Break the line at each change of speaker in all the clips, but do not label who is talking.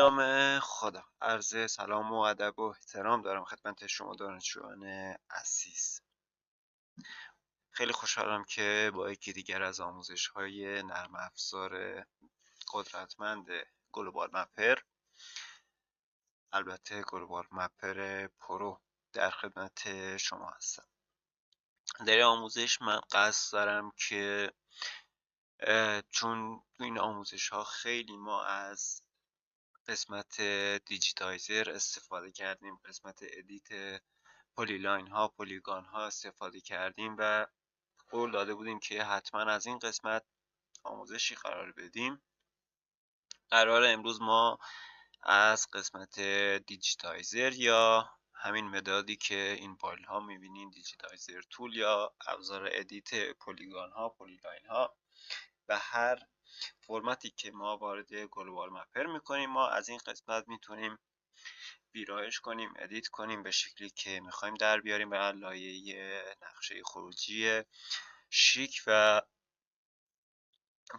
نام خدا، عرض سلام و ادب و احترام دارم خدمت شما دانشجویان عزیز. خیلی خوشحالم که با یکی دیگر از آموزش‌های نرم افزار قدرتمند گلوبال مپر، البته گلوبال مپر پرو، در خدمت شما هستم. در این آموزش من قصد دارم که چون تو این آموزش‌ها خیلی ما از قسمت دیجیتایزر استفاده کردیم، قسمت ادیت پلیلاین ها، پلیگان ها استفاده کردیم و قول داده بودیم که حتما از این قسمت آموزشی قرار بدیم. قرار امروز ما از قسمت دیجیتایزر یا همین مدادی که این فایل ها میبینین، دیجیتایزر تول یا ابزار ادیت پلیگان ها، پلیلاین ها و هر فرمتی که ما وارد گلوبال مپر میکنیم، ما از این قسمت میتونیم ویرایش کنیم، ادیت کنیم به شکلی که میخوایم در بیاریم و لایه نقشه خروجی شیک و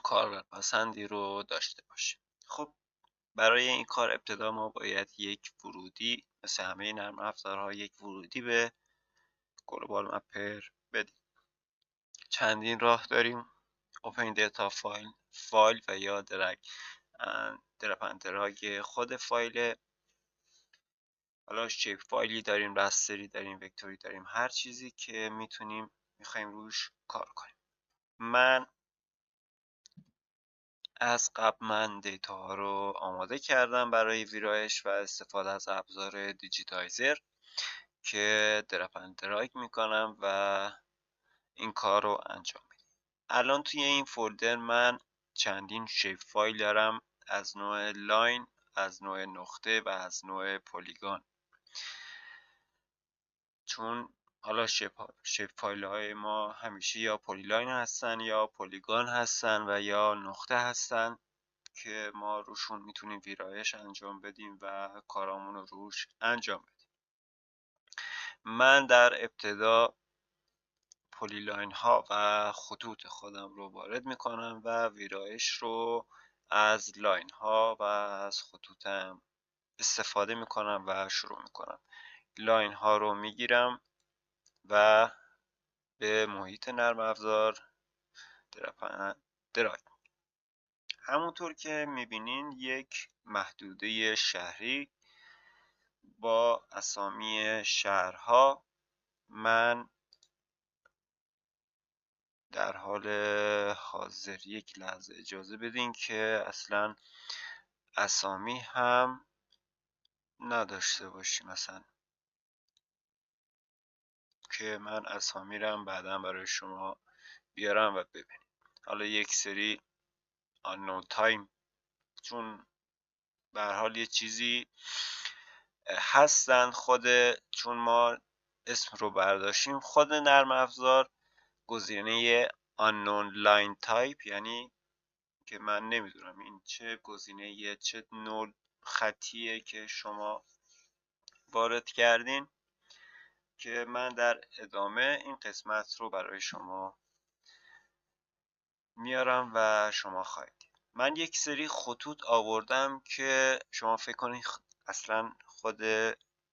کاربرپسندی رو داشته باشیم. خب برای این کار ابتدا ما باید یک ورودی، مثل همه نرم افزارها، یک ورودی به گلوبال مپر بدیم. چندین راه داریم: اوپن دیتا فایل و یا درگ اند دراگ خود فایل. حالا شیپ فایلی داریم، رستری داریم، وکتوری داریم، هر چیزی که میخوایم روش کار کنیم. من از قبل دیتا ها رو آماده کردم برای ویرایش و استفاده از ابزار دیجیتایزر که درپ اند دراگ میکنم و این کار رو انجام میدم. الان توی این فولدر من چندین شیپ فایل دارم، از نوع لاین، از نوع نقطه و از نوع پلیگان. چون حالا شیپ فایل های ما همیشه یا پلیلاین هستن یا پلیگان هستن و یا نقطه هستن که ما روشون میتونیم ویرایش انجام بدیم و کارامون رو روش انجام بدیم. من در ابتدا پلیلاین ها و خطوط خودم رو وارد میکنم و ویرایش رو از لاین ها و از خطوطم استفاده میکنم و شروع میکنم. لاین ها رو میگیرم و به محیط نرم افزار دراگ. همونطور که میبینین یک محدوده شهری با اسامی شهرها. من در حال حاضر یک لحظه اجازه بدین که اصلا اسامی هم نداشته باشیم، مثلا که من اسامی رو بعدا برای شما بیارم و ببینیم. حالا یک سری unknown time، چون به هر حال یه چیزی هستن، چون ما اسم رو برداشتیم، خود نرم افزار گزینه unknown line type، یعنی که من نمیدونم این چه گزینه، چه نوع خطیه که شما وارد کردین، که من در ادامه این قسمت رو برای شما میارم و شما خواهید دید. من یک سری خطوط آوردم که شما فکر کنید اصلا خود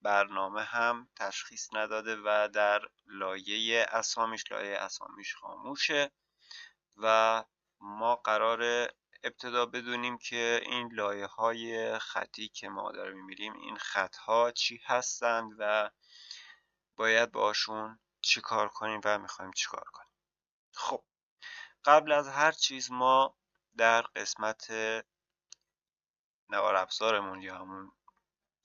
برنامه هم تشخیص نداده و در لایه اسامیش خاموشه و ما قرار ابتدا بدونیم که این لایه های خطی که ما داریم میبینیم، این خط ها چی هستند و باید باشون چی کار کنیم و میخوایم چی کار کنیم. خب قبل از هر چیز ما در قسمت نوار افزارمون یا همون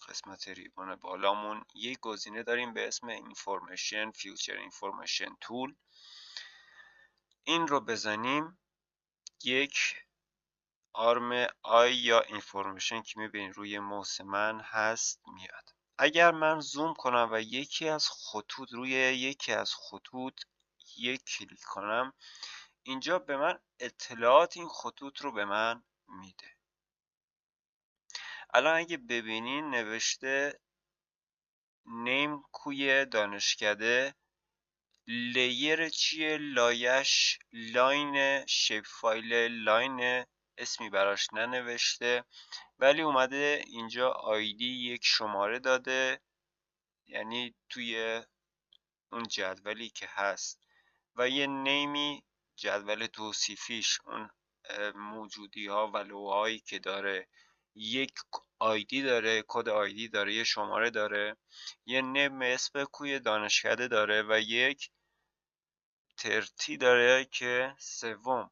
قسمت ریبون بالامون یک گزینه داریم به اسم Information Future Information Tool. این رو بزنیم، یک آرم آی یا اینفورمیشن که میبینید روی موس من هست میاد. اگر من زوم کنم و روی یکی از خطوط یک کلیک کنم، اینجا به من اطلاعات این خطوط رو به من میده. الان اگه ببینین نوشته نیم کوی دانشکده، لیر چیه؟ لایش لاین شیپ فایل لاین اسمی براش ننوشته، ولی اومده اینجا آیدی یک شماره داده، یعنی توی اون جدولی که هست، و یه نیمی جدول توصیفیش، اون موجودی ها و لوحهایی که داره، یک آیدی داره، کد آیدی داره، یه شماره داره، یه نم اسم کوی دانشکده داره و یک ترتی داره که سوم،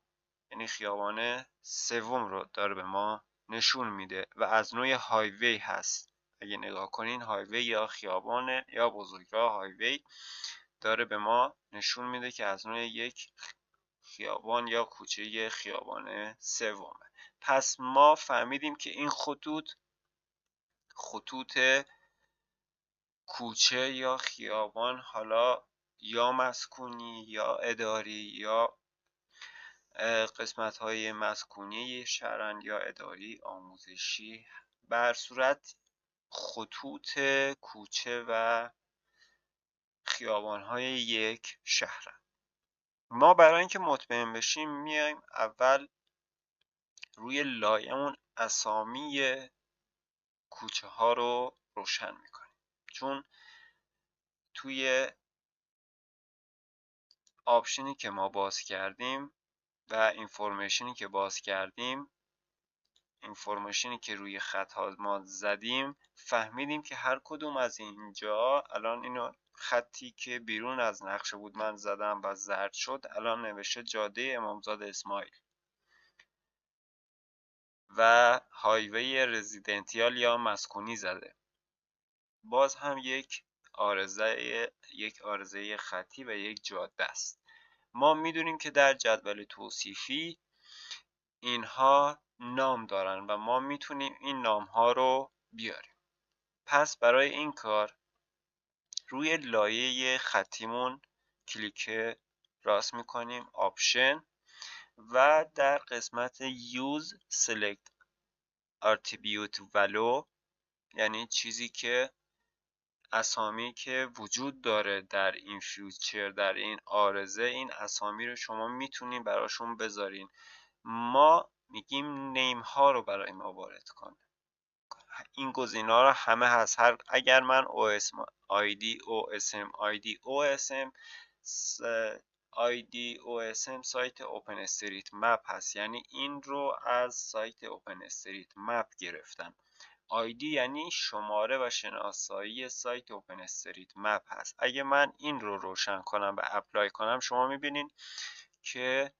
یعنی خیابان سوم رو داره به ما نشون میده و از نوع هایوی هست. اگه نگاه کنین هایوی یا خیابان یا بزرگراه هایوی داره به ما نشون میده که از نوع یک خیابان یا کوچه خیابان سومه. پس ما فهمیدیم که این خطوط کوچه یا خیابان، حالا یا مسکونی یا اداری یا قسمت های مسکونی شهرن یا اداری آموزشی، بر صورت خطوط کوچه و خیابان های یک شهرن. ما برای اینکه مطمئن بشیم میایم اول روی لایه‌مون اسامی کوچه ها رو روشن میکنیم، چون توی آپشنی که ما باز کردیم و اینفورمیشنی که باز کردیم، اینفورمیشنی که روی خط ها ما زدیم، فهمیدیم که هر کدوم از اینجا، الان اینو خطی که بیرون از نقشه بود من زدم و زرد شد، الان نوشته جاده امامزاده اسماعیل و هایوی رزیدنتیال یا مسکونی زده. باز هم یک آرزه خطی و یک جاده است. ما میدونیم که در جدول توصیفی اینها نام دارن و ما میتونیم این نام ها رو بیاریم. پس برای این کار روی لایه خطیمون کلیک راست میکنیم، آپشن، و در قسمت Use Select Attribute Value، یعنی چیزی که اسامی که وجود داره در این فیوچر، در این آرزه، این اسامی رو شما میتونین براشون بذارین. ما میگیم نیم ها رو برای ما وارد کن. این گزینه‌ها رو همه هست. اگر من ID OSM سایت اوپن استریت مپ هست، یعنی این رو از سایت اوپن استریت مپ گرفتم. آیدی یعنی شماره و شناسایی سایت اوپن استریت مپ هست. اگه من این رو روشن کنم و اپلای کنم، شما میبینین که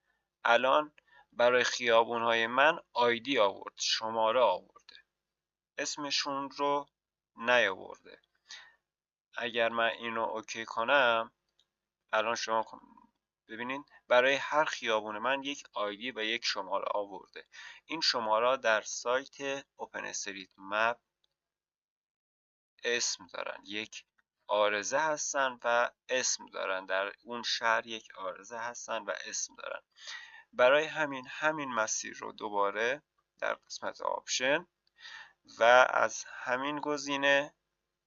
الان برای خیابون های من آیدی آورد، شماره آورده، اسمشون رو نیاورده. اگر من اینو اوکی کنم، الان شما ببینین برای هر خیابون من یک آیدی و یک شماره آورده. این شماره در سایت اوپن استریت مپ اسم دارن، یک آرزه هستن و اسم دارن، در اون شهر یک آرزه هستن و اسم دارن. برای همین مسیر رو دوباره در قسمت آپشن و از همین گزینه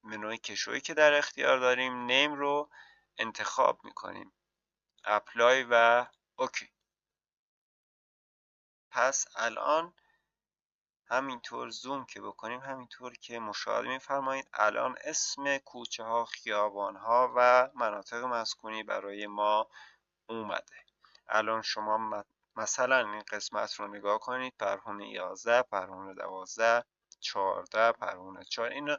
منوی کشویی که در اختیار داریم، نیم رو انتخاب میکنیم، اپلای و اوکی. پس الان همینطور زوم که بکنیم، همینطور که مشاهده میفرمایید الان اسم کوچه ها، خیابان ها و مناطق مسکونی برای ما اومده. الان شما مثلا این قسمت رو نگاه کنید، پرهون 11، پرهون 12، 14، پرهون 4، این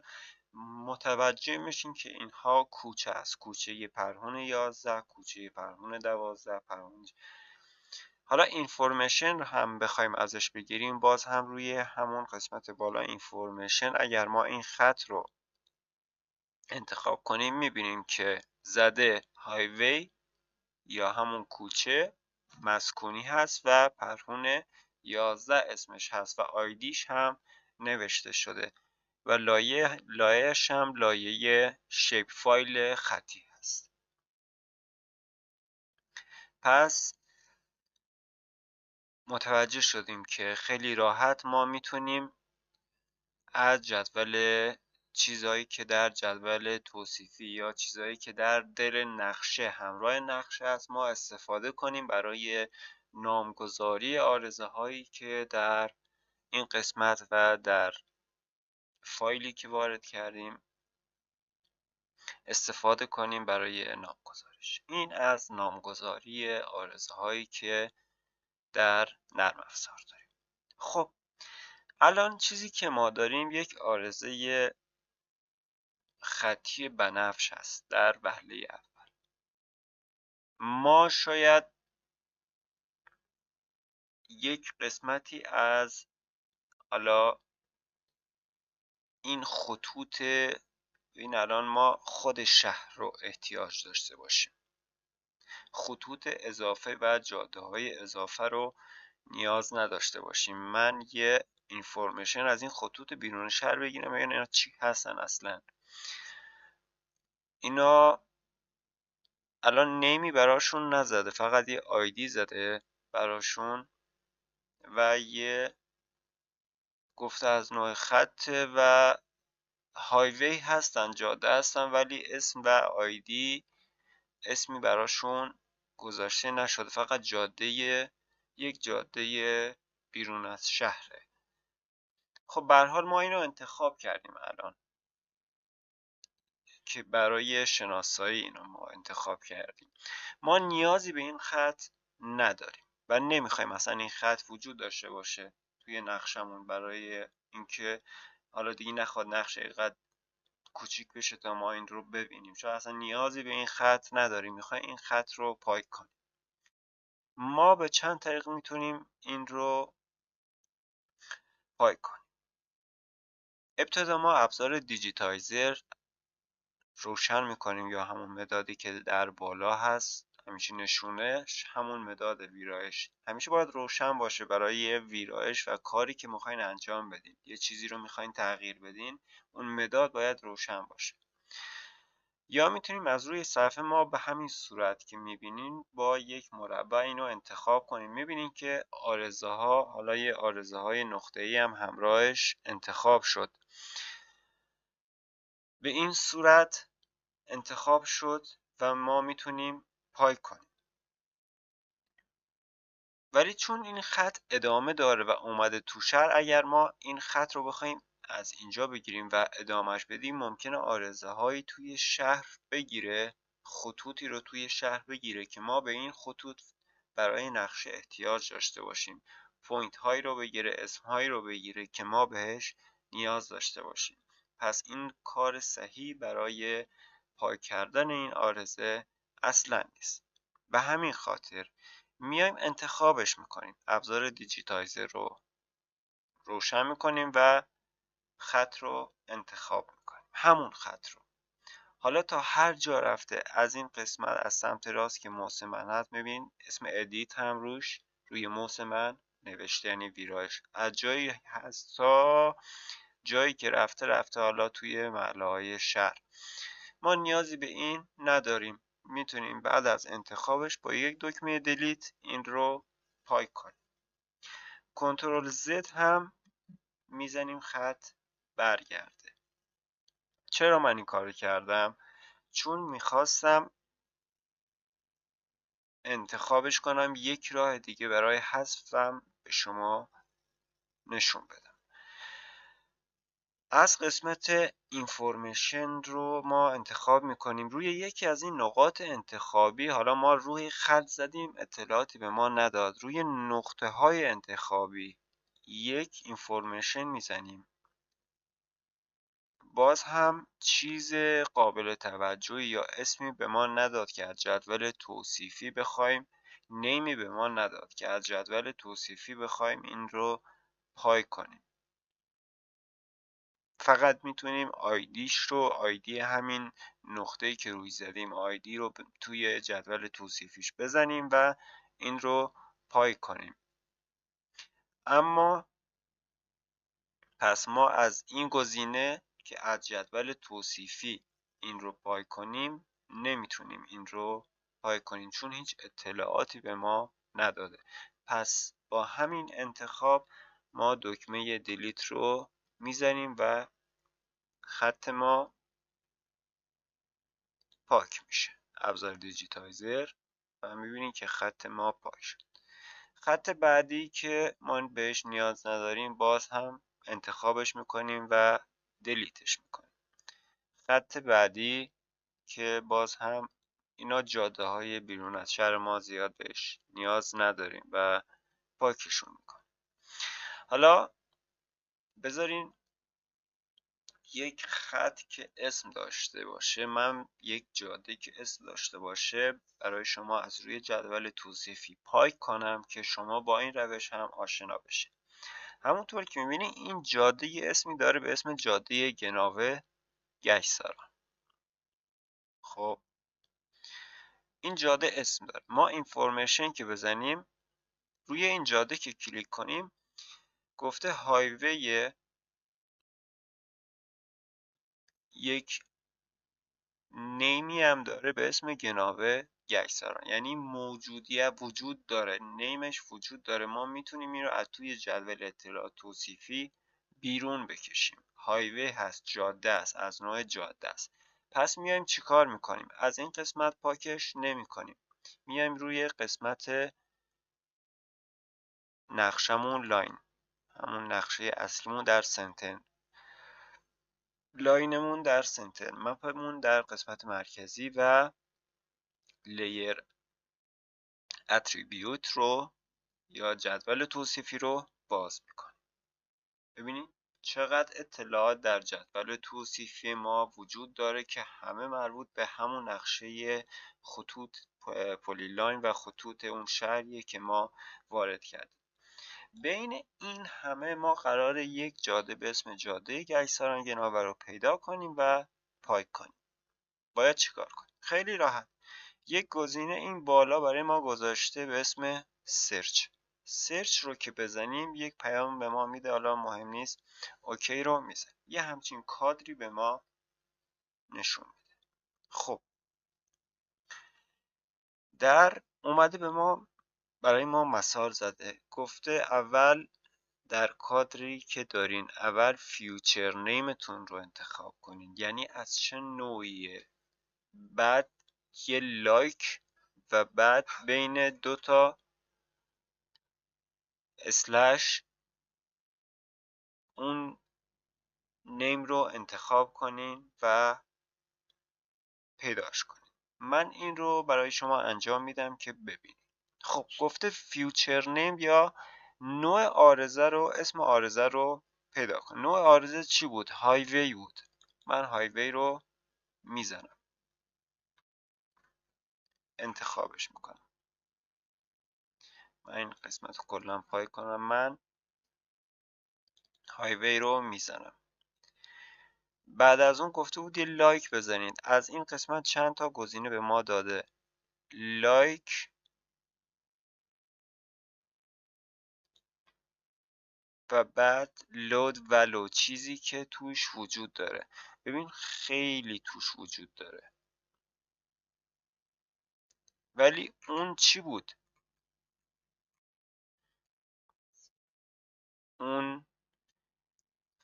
متوجه میشین که اینها کوچه است. کوچه پرهون 11، کوچه پرهون 12، پرهون. حالا اینفورمیشن رو هم بخوایم ازش بگیریم، باز هم روی همون قسمت بالا اینفورمیشن، اگر ما این خط رو انتخاب کنیم میبینیم که زده هایوی یا همون کوچه مسکونی هست و پرهون 11 اسمش هست و آیدیش هم نوشته شده و لایه‌اش هم لایه شیپ فایل خطی هست. پس متوجه شدیم که خیلی راحت ما میتونیم از جدول چیزایی که در جدول توصیفی یا چیزایی که در دل نقشه، همراه نقشه است، ما استفاده کنیم برای نامگذاری آرزه هایی که در این قسمت و در فایلی که وارد کردیم استفاده کنیم برای نامگذاریش. این از نامگذاری آرزه هایی که در نرم افزار داریم. خب الان چیزی که ما داریم یک آرزه خطی بنفش است در وهله اول. ما شاید یک قسمتی از حالا این خطوط، این الان ما خود شهر رو احتیاج داشته باشیم، خطوط اضافه و جاده های اضافه رو نیاز نداشته باشیم. من یه اینفورمیشن از این خطوط بیرون شهر بگیرم ببینم اینا چی هستن. اصلا اینا الان نیمی براشون نزده، فقط یه آیدی زده براشون و یه گفته از نوع خط و هایوی هستن، جاده هستن، ولی اسم و آیدی اسمی براشون گذاشته نشده، فقط جاده، یک جاده بیرون از شهره. خب به هر حال ما اینو انتخاب کردیم الان که برای شناسایی اینو ما انتخاب کردیم. ما نیازی به این خط نداریم و نمیخوایم اصلا این خط وجود داشته باشه توی نقشمون، برای اینکه حالا دیگه نخواد نقش اینقدر کوچیک بشه تا ما این رو ببینیم، چون اصلا نیازی به این خط نداریم. میخوایم این خط رو پاک کنیم. ما به چند طریق میتونیم این رو پاک کنیم. ابتدا ما ابزار دیجیتایزر روشن میکنیم یا همون مدادی که در بالا هست، همیشه نشونش همون مداد ویرایش همیشه باید روشن باشه برای ویرایش و کاری که میخواین انجام بدین. یه چیزی رو میخواین تغییر بدین، اون مداد باید روشن باشه. یا میتونیم از روی صفحه ما به همین صورت که میبینین با یک مربع اینو انتخاب کنیم. میبینین که آرزه ها، حالا یه آرزه های نقطه‌ای هم همراهش انتخاب شد. به این صورت انتخاب شد و ما میتونیم پاک کنیم. ولی چون این خط ادامه داره و اومده تو شهر، اگر ما این خط رو بخوایم از اینجا بگیریم و ادامهش بدیم، ممکنه آرزه هایی توی شهر بگیره، خطوطی رو توی شهر بگیره که ما به این خطوط برای نقشه احتیاج داشته باشیم، پوینت هایی رو بگیره، اسم هایی رو بگیره که ما بهش نیاز داشته باشیم. پس این کار صحیح برای پاک کردن این آرزه اصلا نیست. به همین خاطر میایم انتخابش میکنیم، ابزار دیجیتایزر رو روشن میکنیم و خط رو انتخاب میکنیم، همون خط رو. حالا تا هر جا رفته از این قسمت از سمت راست که موس من هست، میبینید اسم ادیت هم روی موس من نوشته، یعنی ویرایش. از جایی هست تا جایی که رفته حالا توی محله های شهر. ما نیازی به این نداریم، میتونیم بعد از انتخابش با یک دکمه دلیت این رو پاک کنیم. کنترل زد هم میزنیم خط برگرده. چرا من این کار کردم؟ چون میخواستم انتخابش کنم، یک راه دیگه برای حذفم به شما نشون بدم. از قسمت اینفورمیشن رو ما انتخاب میکنیم روی یکی از این نقاط انتخابی. حالا ما روی خط زدیم، اطلاعاتی به ما نداد. روی نقطه های انتخابی یک اینفورمیشن میزنیم، باز هم چیز قابل توجهی یا اسمی به ما نداد که از جدول توصیفی بخوایم، نیمی به ما نداد که از جدول توصیفی بخوایم این رو پاک کنیم. فقط میتونیم آیدیش رو، آیدی همین نقطه‌ای که روی زدیم، آیدی رو توی جدول توصیفیش بزنیم و این رو پاک کنیم. اما پس ما از این گزینه که از جدول توصیفی این رو پاک کنیم نمیتونیم این رو پاک کنیم، چون هیچ اطلاعاتی به ما نداده. پس با همین انتخاب ما دکمه دیلیت رو میزنیم و خط ما پاک میشه. ابزار دیجیتایزر و میبینیم که خط ما پاک شد. خط بعدی که ما بهش نیاز نداریم باز هم انتخابش میکنیم و دلیتش میکنیم. خط بعدی که باز هم اینا جاده های بیرون از شهر ما زیاد بهش نیاز نداریم و پاکشون میکنیم. حالا بذارین یک خط که اسم داشته باشه، من یک جاده که اسم داشته باشه برای شما از روی جدول توصیفی پاک کنم که شما با این روش هم آشنا بشید. همونطور که میبینید این جاده یه اسمی داره به اسم جاده گناوه گشساران. خب این جاده اسم داره. ما اینفورمیشن که بزنیم روی این جاده که کلیک کنیم گفته هایوی یک نیمی هم داره به اسم گناوه گشساران، یعنی موجودیت وجود داره، نیمش وجود داره. ما میتونیم این رو از توی جدول اطلاعات توصیفی بیرون بکشیم. هایوی هست، جاده است، از نوع جاده است. پس میایم چیکار میکنیم؟ از این قسمت پاکش نمیکنیم، میایم روی قسمت نقشمون لاین، همون نقشه اصلیمون در سنتر، لاینمون در سنتر، مپمون در قسمت مرکزی و لیر اتریبیوت رو یا جدول توصیفی رو باز میکنیم. ببینید چقدر اطلاعات در جدول توصیفی ما وجود داره که همه مربوط به همون نقشه خطوط پلیلاین و خطوط اون شهریه که ما وارد کردیم. بین این همه ما قرار یک جاده به اسم جاده گشساران گناوه رو پیدا کنیم و پاک کنیم. باید چیکار کنیم؟ خیلی راحت. یک گزینه این بالا برای ما گذاشته به اسم سرچ رو که بزنیم یک پیام به ما میده، حالا مهم نیست، اوکی رو میزنیم، یه همچین کادری به ما نشون میده. خب در اومده به ما برای ما مثال زده، گفته اول در کادری که دارین اول فیوچر نیمتون رو انتخاب کنین، یعنی از چه نوعیه، بعد یه لایک و بعد بین دوتا اسلش اون نیم رو انتخاب کنین و پیداش کنین. من این رو برای شما انجام میدم که ببینید. خب گفته فیوچر نیم یا نوع عارضه رو، اسم عارضه رو پیدا کن. نوع عارضه چی بود؟ هایوی بود. من هایوی رو میزنم، انتخابش میکنم. من این قسمت رو کلا پاک کنم، من هایوی رو میزنم. بعد از اون گفته بود یه لایک بزنید. از این قسمت چند تا گزینه به ما داده، لایک و بعد لود ولو، چیزی که توش وجود داره. ببین خیلی توش وجود داره، ولی اون چی بود؟ اون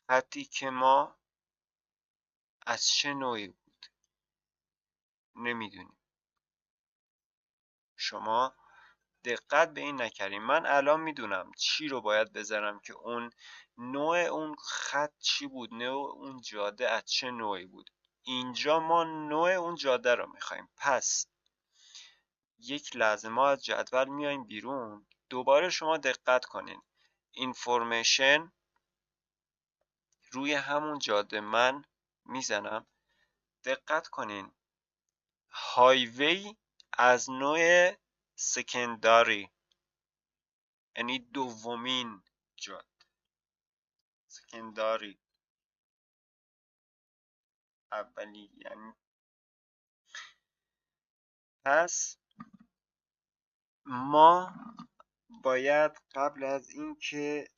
خطی که ما از چه نوعی بود نمیدونیم. شما دقت به این نکردیم. من الان میدونم چی رو باید بذارم که اون نوع اون خط چی بود، نوع اون جاده از چه نوعی بود. اینجا ما نوع اون جاده رو میخوایم. پس یک لحظه ما از جدول میایم بیرون. دوباره شما دقت کنین، اینفورمیشن روی همون جاده من میزنم، دقت کنین هایوی از نوع سکنداری، یعنی دومین جاده، سکنداری اولی یعنی. پس ما باید قبل از اینکه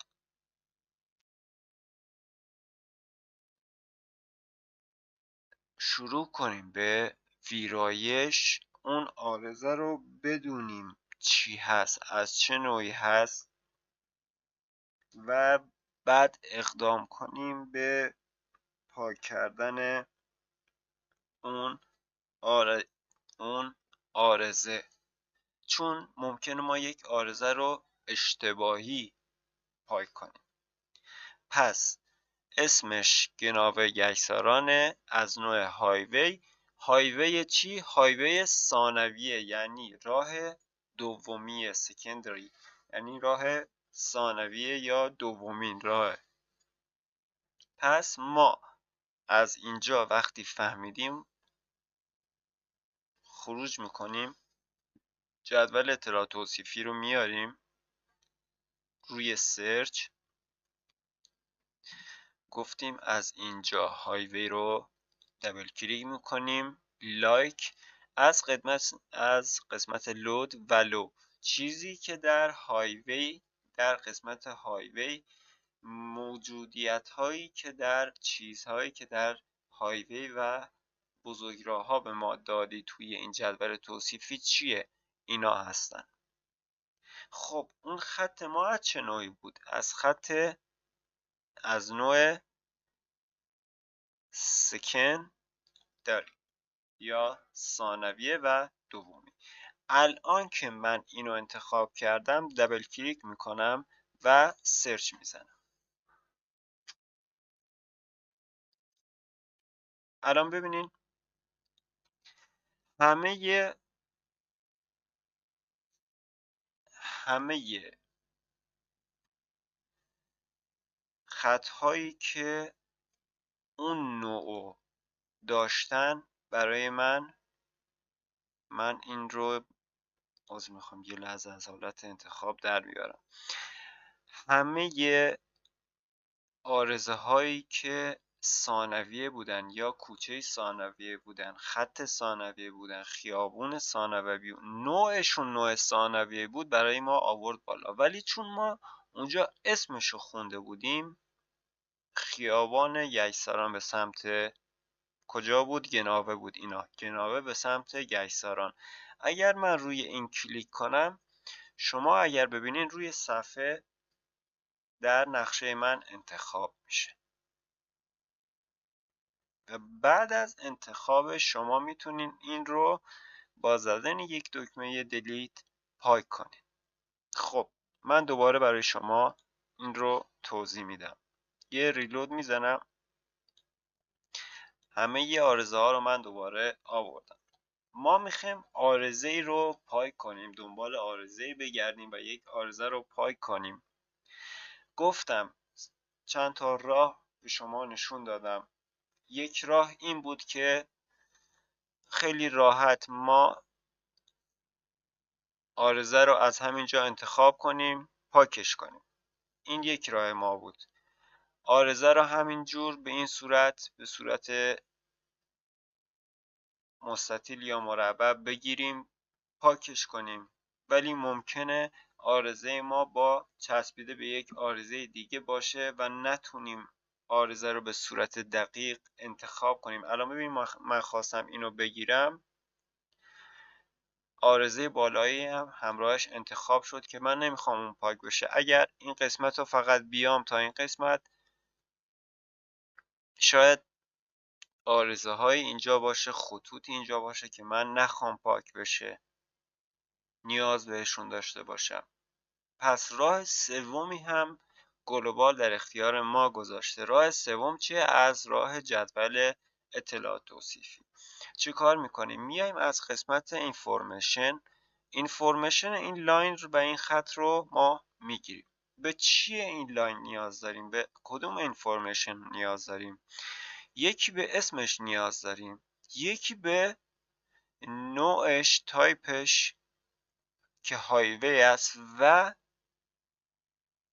شروع کنیم به ویرایش اون عارضه رو بدونیم چی هست، از چه نوعی هست و بعد اقدام کنیم به پاک کردن اون اون عارضه. چون ممکنه ما یک عارضه رو اشتباهی پایک کنیم. پس اسمش گناوه گیسارانه، از نوع هایوی. هایوی چی؟ هایوی ثانویه، یعنی راه دومی، سکندری، یعنی راه ثانویه یا دومین راه. پس ما از اینجا وقتی فهمیدیم خروج میکنیم، جدول اطلاعات توصیفی رو میاریم روی سرچ، گفتیم از اینجا هایوی رو دبل کلیک میکنیم، لایک، از قسمت لود و لو، چیزی که در هایوی، در قسمت هایوی، موجودیت هایی که در چیزهایی که در هایوی و بزرگراه ها به ما دادی توی این جدول توصیفی چیه؟ اینا هستن. خب اون خط ما از چه نوعی بود؟ از نوع سکندری یا ثانویه و دومی. الان که من اینو انتخاب کردم دبل کلیک میکنم و سرچ میزنم. الان ببینین همه خطهایی که اون نوع داشتن برای من این رو میخوام یه لحظه از حالت انتخاب در بیارم. همه آرزه هایی که ثانویه بودن یا کوچه ثانویه بودن، خط ثانویه بودن، خیابون ثانویه، نوعشون نوع ثانویه بود، برای ما آورد بالا. ولی چون ما اونجا اسمشو خونده بودیم، خیابان ییساران به سمت کجا بود؟ گناوه بود. اینا گناوه به سمت ییساران. اگر من روی این کلیک کنم، شما اگر ببینین روی صفحه در نقشه من انتخاب میشه و بعد از انتخاب شما میتونین این رو با زدن یک دکمه دلیت پاک کنین. خب من دوباره برای شما این رو توضیح میدم. یه ریلود میزنم. همه ی آرزه ها رو من دوباره آوردم. ما میخوایم آرزه ای رو پاک کنیم، دنبال آرزه ای بگردیم و یک آرزه رو پاک کنیم. گفتم چند تا راه به شما نشون دادم. یک راه این بود که خیلی راحت ما آرزه رو از همینجا انتخاب کنیم، پاکش کنیم. این یک راه ما بود. آرزه رو همینجور به این صورت، به صورت مستطیل یا مربع بگیریم، پاکش کنیم. ولی ممکنه آرزه ما با چسبیده به یک آرزه دیگه باشه و نتونیم آرزه رو به صورت دقیق انتخاب کنیم. الان ببینیم من خواستم اینو بگیرم، آرزه بالایی هم همراهش انتخاب شد که من نمیخوام اون پاک بشه. اگر این قسمت رو فقط بیام تا این قسمت، شاید آرزه های اینجا باشه، خطوطی اینجا باشه که من نخوام پاک بشه، نیاز بهشون داشته باشم. پس راه سومی هم گلوبال در اختیار ما گذاشته. راه سوم چیه؟ از راه جدول اطلاعات توصیفی. چی کار میکنیم؟ میایم از قسمت اینفورمیشن این لاین رو، به این خط رو ما میگیریم. به چیه این لاین نیاز داریم؟ به کدوم اینفورمیشن نیاز داریم؟ یکی به اسمش نیاز داریم، یکی به نوعش، تایپش که هایوی است و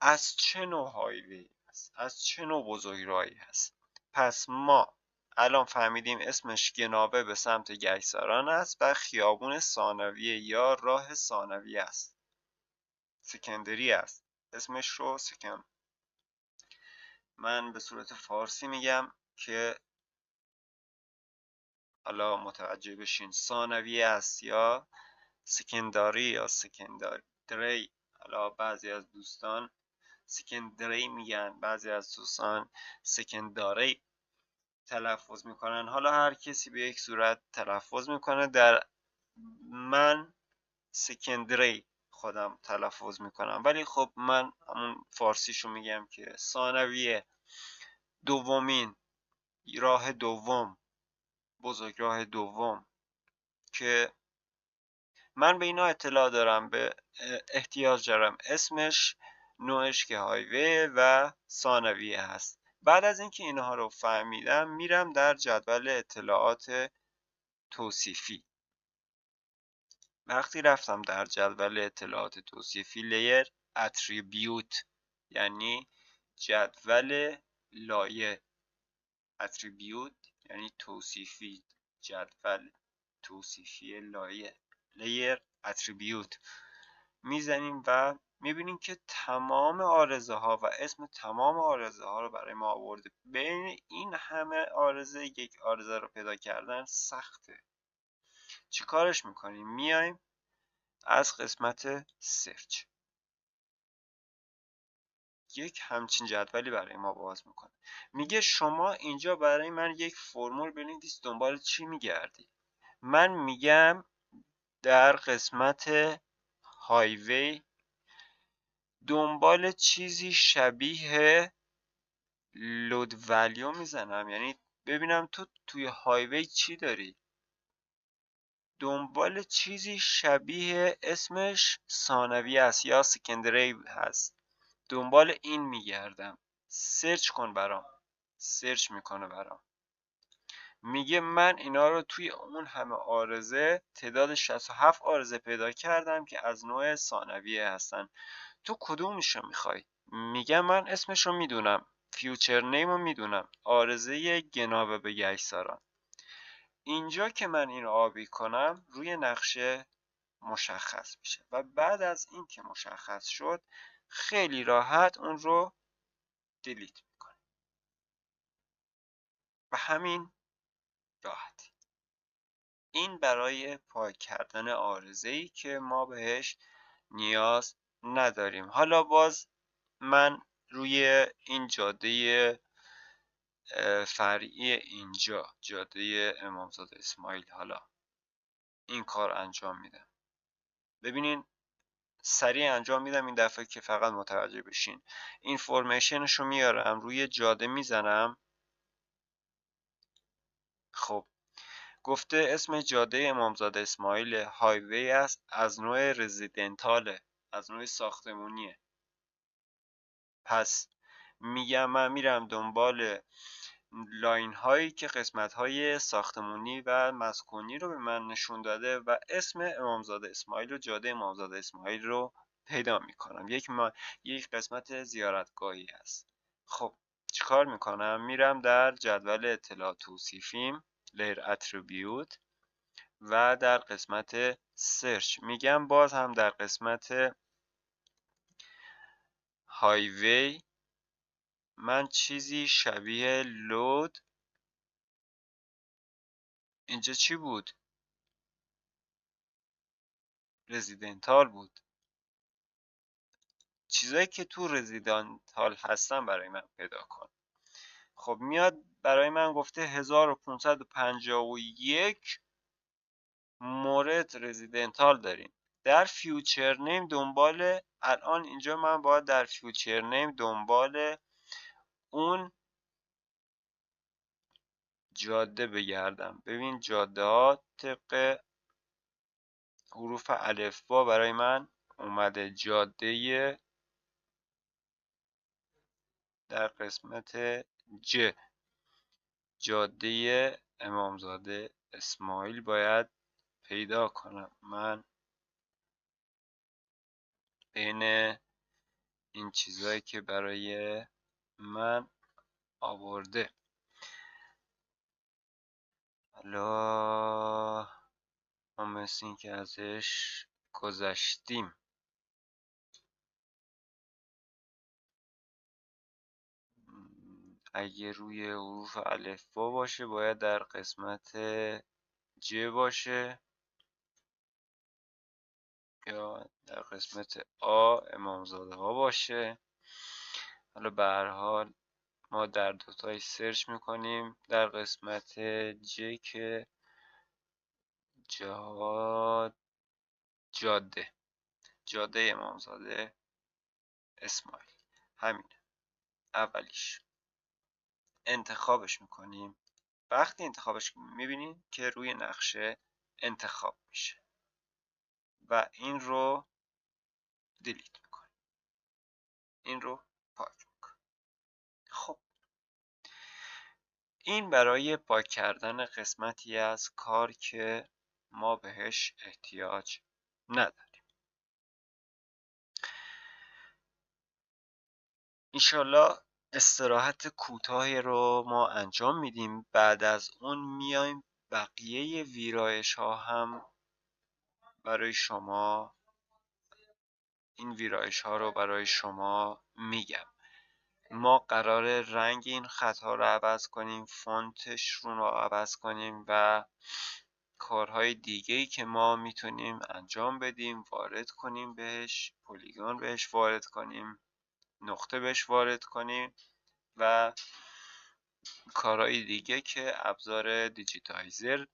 از چه نوع هایوی است، از چه نوع بزرگراهی است. پس ما الان فهمیدیم اسمش گناوه به سمت گیساران است و خیابون ثانویه یا راه ثانویه است، سکندری است. اسمش رو من به صورت فارسی میگم که حالا متوجه بشین، ثانویه است یا سکنداری یا سکندری. حالا بعضی از دوستان سکندری میگن، بعضی از دوستان سکنداری تلفظ میکنن. حالا هر کسی به یک صورت تلفظ میکنه. در من سکندری خودم تلفظ میکنم، ولی خب من همون فارسیشو میگم که ثانویه، دومین، راه دوم، بزرگراه دوم که من به اینا اطلاع دارم، به احتیاج دارم. اسمش، نوعش که هایوی و ثانویه هست. بعد از اینکه اینها رو فهمیدم میرم در جدول اطلاعات توصیفی. وقتی رفتم در جدول اطلاعات توصیفی، لیر اتریبیوت یعنی جدول لایه، اتریبیوت یعنی توصیفی، جدول توصیفی لایه، لیر اتریبیوت میزنیم و میبینیم که تمام آرزه ها و اسم تمام آرزه ها رو برای ما آورده. بین این همه آرزه یک آرزه رو پیدا کردن سخته. چی کارش میکنیم؟ میایم از قسمت سرچ یک همچین جدولی برای ما باز میکنه. میگه شما اینجا برای من یک فرمول بنویس، دنبال چی میگردی؟ من میگم در قسمت هایوی دنبال چیزی شبیه لود ولیو میزنم، یعنی ببینم تو توی هایوی چی داری. دنبال چیزی شبیه اسمش ثانویه است یا سکندری هست، دنبال این میگردم. سرچ کن برام. سرچ میکنه برام. میگه من اینا رو توی اون همه آرزه، تعداد 67 آرزه پیدا کردم که از نوع ثانویه هستن. تو کدومشو میخوای؟ میگه من اسمشو میدونم، فیوچر نیم رو میدونم، آرزه گناوه به گیساران. اینجا که من این رو آبی کنم روی نقشه مشخص میشه و بعد از این که مشخص شد خیلی راحت اون رو دیلیت میکنه. و همین راحتی. این برای پاک کردن آرزه‌ای که ما بهش نیاز نداریم. حالا باز من روی این جاده فرعی اینجا، جاده امامزاده اسماعیل، حالا این کار انجام میدم. ببینین سریع انجام میدم این دفعه که فقط متوجه بشین. اینفورمیشنش رو میارم روی جاده میزنم. خب گفته اسم جاده امامزاده اسماعیل هایوی است، از نوع رزیدنتاله، از نوع ساختمونیه. پس میگم من میرم دنبال لاین هایی که قسمت های ساختمونی و مسکونی رو به من نشون داده و اسم امامزاده اسماعیل و جاده امامزاده اسماعیل رو پیدا میکنم. یک قسمت زیارتگاهی هست. خب چیکار میکنم؟ میرم در جدول اطلاعات توصیفیم، لیر اتریبیوت، و در قسمت سرچ میگم باز هم در قسمت هایوی من چیزی شبیه لود، اینجا چی بود؟ رزیدنتال بود. چیزایی که تو رزیدنتال هستن برای من پیدا کن. خب میاد برای من گفته 1551 مورد رزیدنتال داریم. در فیوچر نیم دنبال، الان اینجا من باید در فیوچر نیم دنبال اون جاده بگردم. ببین جاده ها طبق حروف الفبا برای من اومده. جاده در قسمت جاده امامزاده اسماعیل باید پیدا کنم. من بین این چیزایی که برای من آورده، حالا ما مثل این که ازش گذشتیم. اگه روی حروف الفبا باشه باید در قسمت باشه یا در قسمت امامزاده ها باشه. حالا به هر حال ما در دوتای سرچ میکنیم. در قسمت که جاده، جاده امامزاده اسماعیل. همینه اولیش. انتخابش میکنیم. وقتی انتخابش میبینیم که روی نقشه انتخاب میشه و این رو دیلیت میکنیم، این رو پاک میکنیم. خب این برای پاک کردن قسمتی از کار که ما بهش احتیاج نداریم. انشالله استراحت کوتاهی رو ما انجام میدیم. بعد از اون میایم بقیه ویرایش ها هم برای شما، این ویرایش ها رو برای شما میگم. ما قرار رنگ این خطا رو عوض کنیم، فونتش رو عوض کنیم و کارهای دیگه‌ای که ما میتونیم انجام بدیم، وارد کنیم بهش، پلیگون بهش وارد کنیم، نقطه بهش وارد کنیم و کارهای دیگه که ابزار دیجیتایزر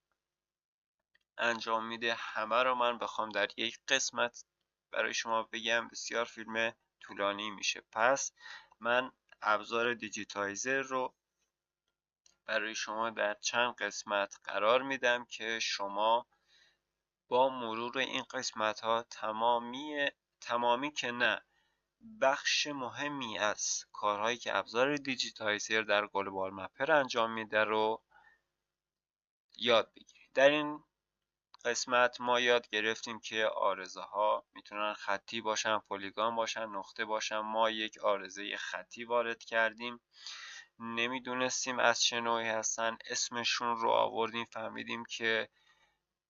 انجام میده. همه رو من بخوام در یک قسمت برای شما بگم بسیار فیلم طولانی میشه. پس من ابزار دیجیتایزر رو برای شما در چند قسمت قرار میدم که شما با مرور این قسمت ها تمامی که نه، بخش مهمی از کارهایی که ابزار دیجیتایزر در گلوبال مپر انجام میده رو یاد بگیرید. در این قسمت ما یاد گرفتیم که آرزه ها میتونن خطی باشن، پلیگون باشن، نقطه باشن. ما یک آرزه خطی وارد کردیم، نمیدونستیم از چه نوعی هستن، اسمشون رو آوردیم، فهمیدیم که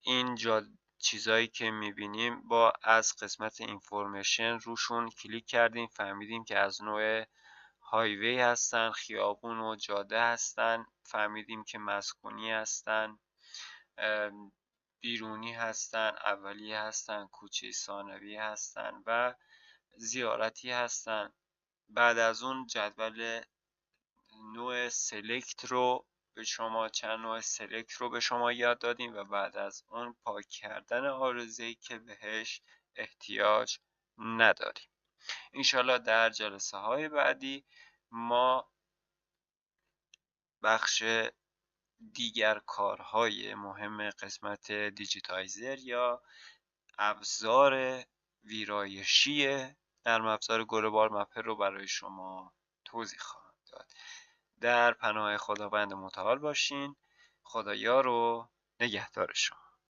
اینجا چیزایی که میبینیم با از قسمت اینفورمیشن روشون کلیک کردیم، فهمیدیم که از نوع هایوی هستن، خیابون و جاده هستن، فهمیدیم که مسکونی هستن، بیرونی هستن، اولیه هستن، کوچه ثانوی هستن و زیارتی هستن. بعد از اون جدول نوع سلکت رو به شما، چند نوع سلکت رو به شما یاد دادیم و بعد از اون پاک کردن آرزه‌ای که بهش احتیاج نداریم. انشالله در جلسه های بعدی ما بخش دیگر کارهای مهم قسمت دیجیتایزر یا ابزار ویرایشی نرم افزار گلوبال مپر رو برای شما توضیح خواهم داد. در پناه خداوند متعال باشین. خدایا رو نگهدار شما.